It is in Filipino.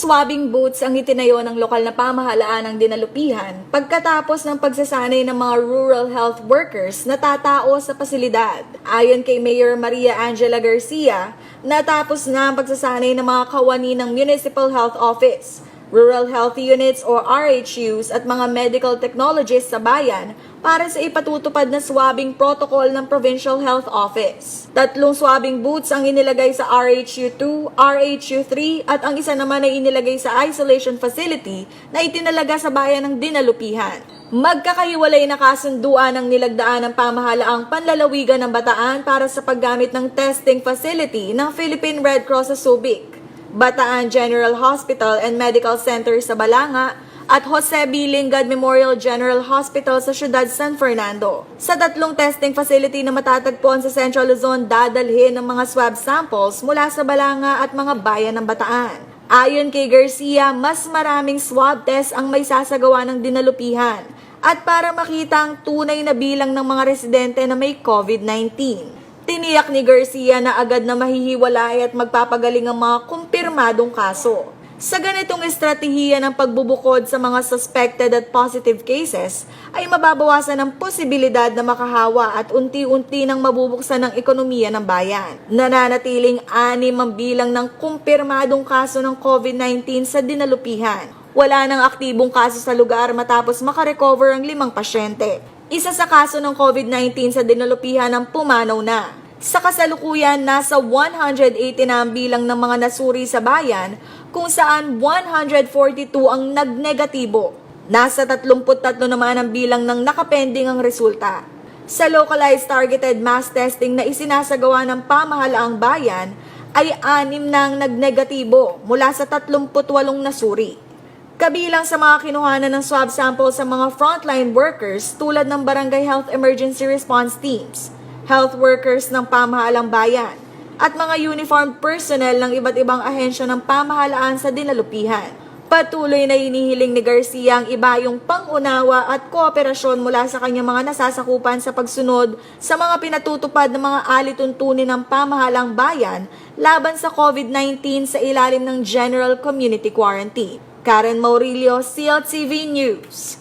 swabbing booths ang itinayo ng lokal na pamahalaan ng dinalupihan pagkatapos ng pagsasanay ng mga rural health workers na tatao sa pasilidad. Ayon kay Mayor Maria Angela Garcia, natapos na ang pagsasanay ng mga kawani ng Municipal Health Office, Rural Health Units o RHUs at mga medical technologists sa bayan para sa ipatutupad na swabbing protocol ng Provincial Health Office. 3 swabbing booths ang inilagay sa RHU2, RHU3 at ang isa naman ay inilagay sa isolation facility na itinalaga sa bayan ng Dinalupihan. Magkakahiwalay na kasunduan ang nilagdaan ng pamahalaang panlalawigan ng Bataan para sa paggamit ng testing facility ng Philippine Red Cross sa Subic, Bataan General Hospital and Medical Center sa Balanga at Jose B. Lingad Memorial General Hospital sa Siyudad San Fernando. Sa 3 testing facility na matatagpuan sa Central Luzon, dadalhin ng mga swab samples mula sa Balanga at mga bayan ng Bataan. Ayon kay Garcia, mas maraming swab test ang may sasagawa ng dinalupihan at para makita ang tunay na bilang ng mga residente na may COVID-19. Tiniyak ni Garcia na agad na mahihiwalay at magpapagaling ang mga kumpirmadong kaso. Sa ganitong estratehiya ng pagbubukod sa mga suspected at positive cases, ay mababawasan ang posibilidad na makahawa at unti-unti nang mabubuksan ang ekonomiya ng bayan. Nananatiling 6 ang bilang ng kumpirmadong kaso ng COVID-19 sa dinalupihan. Wala nang aktibong kaso sa lugar matapos makarecover ang 5 pasyente. Isa sa kaso ng COVID-19 sa dinalupihan ang pumanaw na. Sa kasalukuyan, nasa 180 na ang bilang ng mga nasuri sa bayan kung saan 142 ang nagnegatibo. Nasa 33 naman ang bilang ng nakapending ang resulta. Sa localized targeted mass testing na isinasagawa ng pamahalaang bayan ay 6 na ang nagnegatibo mula sa 38 nasuri. Kabilang sa mga kinuhanan ng swab sample sa mga frontline workers tulad ng Barangay Health Emergency Response Teams, health workers ng pamahalang bayan, at mga uniformed personnel ng iba't ibang ahensya ng pamahalaan sa dinalupihan. Patuloy na hinihiling ni Garcia ang iba yung pangunawa at kooperasyon mula sa kanyang mga nasasakupan sa pagsunod sa mga pinatutupad ng mga alituntunin ng pamahalang bayan laban sa COVID-19 sa ilalim ng General Community Quarantine. Karen Maurilio, CLTV News.